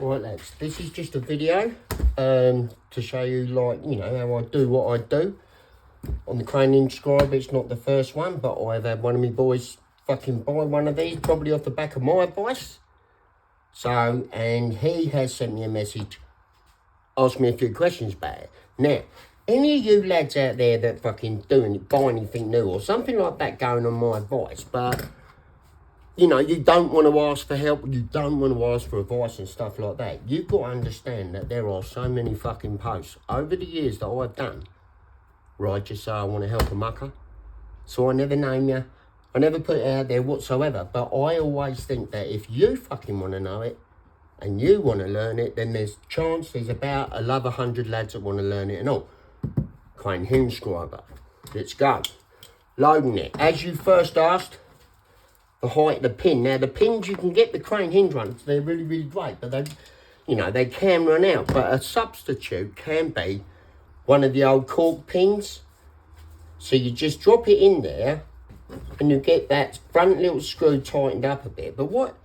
Right lads, this is just a video to show you, like, you know, how I do what I do on the Crain hinge SCRIBER. It's not the first one, but I've had one of my boys fucking buy one of these, probably off the back of my advice. So, and he has sent me a message, asked me a few questions about it. Now, any of you lads out there that fucking buy anything new or something like that going on my advice, but you know, you don't want to ask for help, you don't want to ask for advice and stuff like that. You've got to understand that there are so many fucking posts over the years that I've done where I just say I want to help a mucker. So I never name you, I never put it out there whatsoever. But I always think that if you fucking want to know it and you want to learn it, then there's about another 100 lads that want to learn it and all. Crain hinge SCRIBER. Let's go. Loading it. As you first asked, the height of the pin. Now the pins, you can get the Crain hinge ones, they're really, really great, but they, you know, they can run out. But a substitute can be one of the old cork pins. So you just drop it in there and you get that front little screw tightened up a bit. But what,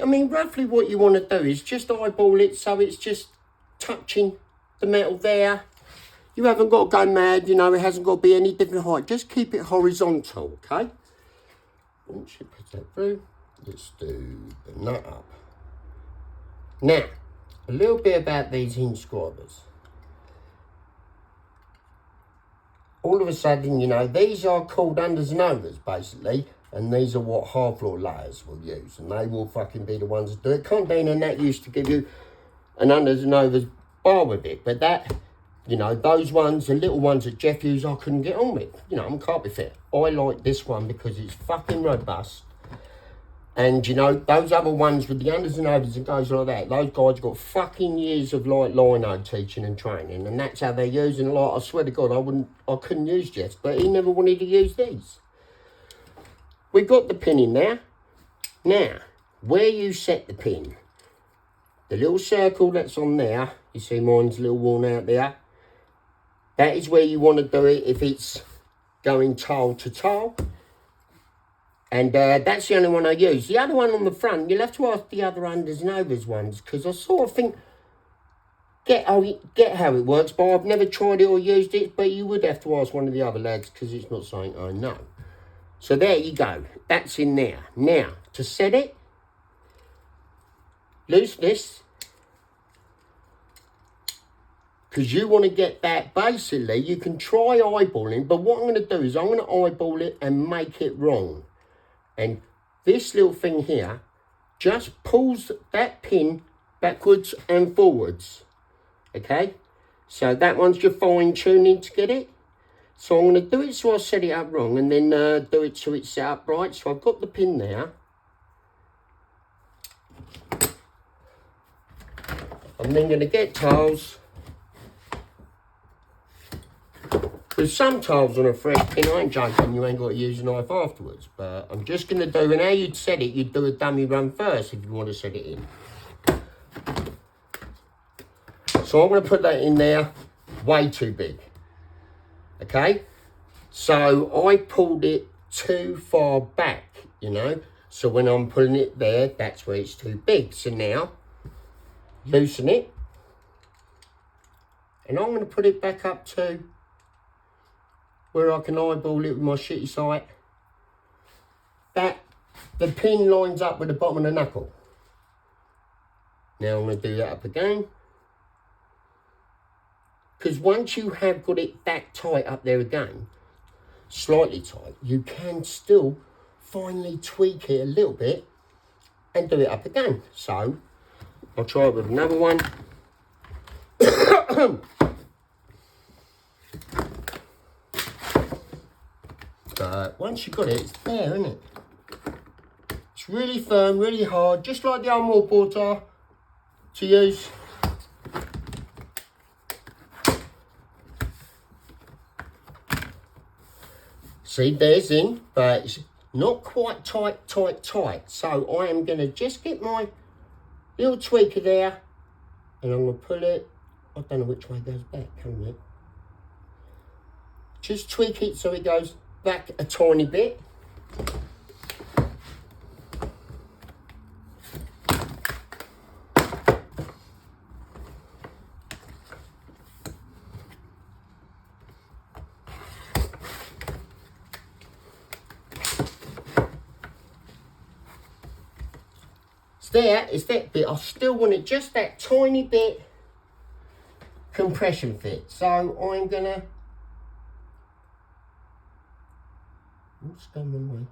I mean, roughly what you want to do is just eyeball it so it's just touching the metal there. You haven't got to go mad, you know, it hasn't got to be any different height. Just keep it horizontal, okay? Once you put that through, let's do the nut up. Now, a little bit about these hinge SCRIBERs. All of a sudden, you know, these are called unders and overs, basically, and these are what hard floor layers will use, and they will fucking be the ones that do it. Condine and that used to give you an unders and overs bar with it, but that, you know, those ones, the little ones that Jeff used, I couldn't get on with. You know, I'm carpet fit. I like this one because it's fucking robust. And, you know, those other ones with the unders and overs and goes like that, those guys got fucking years of, like, lino teaching and training. And that's how they're using. Like, I swear to God, I couldn't use Jeff, but he never wanted to use these. We've got the pin in there. Now, where you set the pin, the little circle that's on there, you see mine's a little worn out there. That is where you want to do it if it's going tile to tile. And that's the only one I use. The other one on the front, you'll have to ask the other unders and overs ones, because I sort of think, get how it works, but I've never tried it or used it, but you would have to ask one of the other lads, because it's not something I know. So there you go. That's in there. Now, to set it, loose this. Because you want to get that, basically, you can try eyeballing, but what I'm going to do is I'm going to eyeball it and make it wrong. And this little thing here just pulls that pin backwards and forwards. Okay? So that one's your fine tuning to get it. So I'm going to do it so I set it up wrong and then do it so it's set up right. So I've got the pin there. I'm then going to get tiles. There's some tiles on a fresh pin, I ain't joking, you ain't got to use a knife afterwards. But I'm just going to do, and how you'd set it, you'd do a dummy run first if you want to set it in. So I'm going to put that in there, way too big. Okay? So I pulled it too far back, you know. So when I'm putting it there, that's where it's too big. So now, loosen it. And I'm going to put it back up to where I can eyeball it with my shitty sight. That, the pin lines up with the bottom of the knuckle. Now I'm going to do that up again. Because once you have got it that tight up there again, slightly tight, you can still finally tweak it a little bit and do it up again. So, I'll try it with another one. But once you've got it, it's there, isn't it? It's really firm, really hard, just like the old MAWBOARDS are to use. See, there's in, but it's not quite tight. So I am going to just get my little tweaker there, and I'm going to pull it. I don't know which way it goes back, can you? Just tweak it so it goes back a tiny bit. there, it's that bit. I still want it just that tiny bit compression fit. So I'm gonna, what's going on?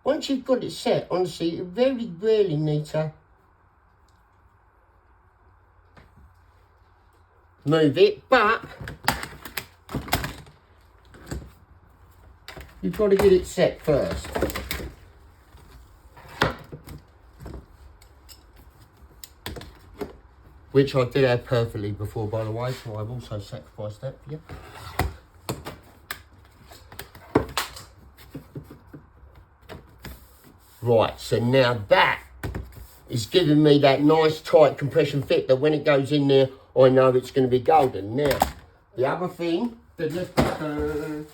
Once you've got it set, honestly, you very rarely need to move it, but you've got to get it set first. Which I did have perfectly before, by the way, so I've also sacrificed that for you. Right, so now that is giving me that nice tight compression fit that when it goes in there, I know it's going to be golden. Now, the other thing that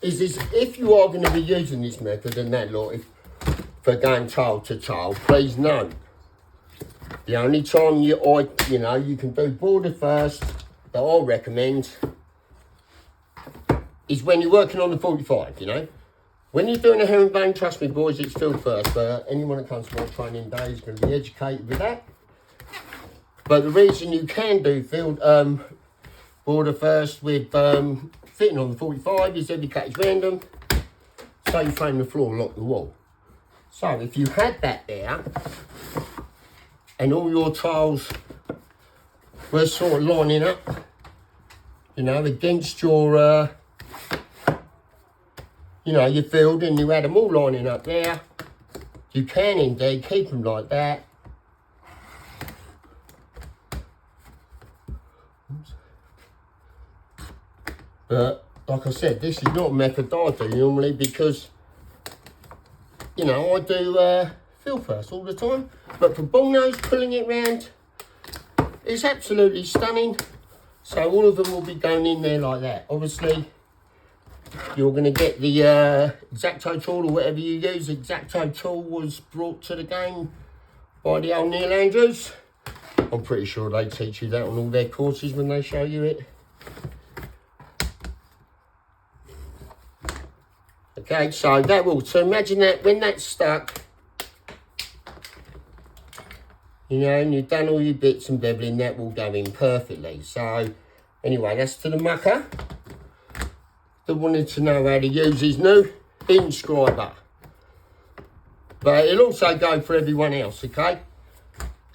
is if you are going to be using this method and that lot, for going child to child, please note, the only time you can do border first that I recommend is when you're working on the 45, you know. When you're doing a herringbone, trust me boys, it's filled first, but anyone that comes to my training day is going to be educated with that. But the reason you can do field border first with fitting on the 45 is every cut is random, so you frame the floor, lock the wall. So if you had that there, and all your tiles were sort of lining up, you know, against your, your field, and you had them all lining up there, you can indeed keep them like that. But, like I said, this is not a method I do normally because, you know, I do field first all the time. But for bullnose, pulling it round, it's absolutely stunning. So all of them will be going in there like that. Obviously, you're going to get the X-Acto tool or whatever you use. The X-Acto tool was brought to the game by the old Neil Andrews. I'm pretty sure they teach you that on all their courses when they show you it. Okay, so that will, so imagine that when that's stuck, you know, and you've done all your bits and beveling, that will go in perfectly. So, anyway, that's to the mucker that wanted to know how to use his new hinge SCRIBER. But it'll also go for everyone else, okay?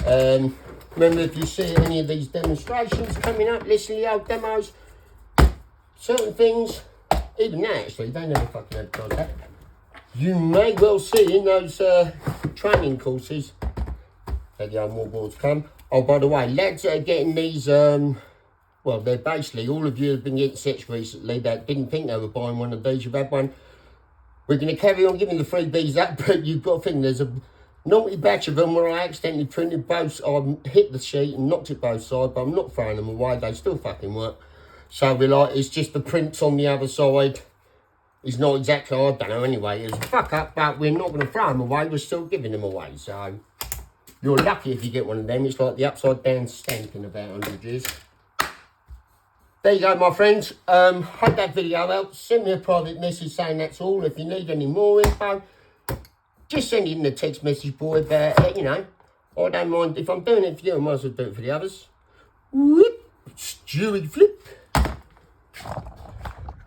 Remember, if you see any of these demonstrations coming up, listen to the old demos, certain things, even that actually, they never fucking advertise that. You may well see in those training courses that the old MAWBOARDS come. Oh, by the way, lads that are getting these, well, they're basically, all of you have been getting sets recently that didn't think they were buying one of these, you've had one. We're going to carry on giving the freebies up, but you've got to think there's a naughty batch of them where I accidentally printed both, I hit the sheet and knocked it both sides, but I'm not throwing them away, they still fucking work. So we're like, it's just the prints on the other side is not exactly, I don't know anyway, it's a fuck up, but we're not going to throw them away, we're still giving them away. So you're lucky if you get one of them. It's like the upside down stamp in about 100 years. There you go, my friends. Hope that video helped. Send me a private message saying that's all. If you need any more info, just send it in the text message, boy. But, you know, I don't mind. If I'm doing it for you, I might as well do it for the others. Whoop, Stewie flip.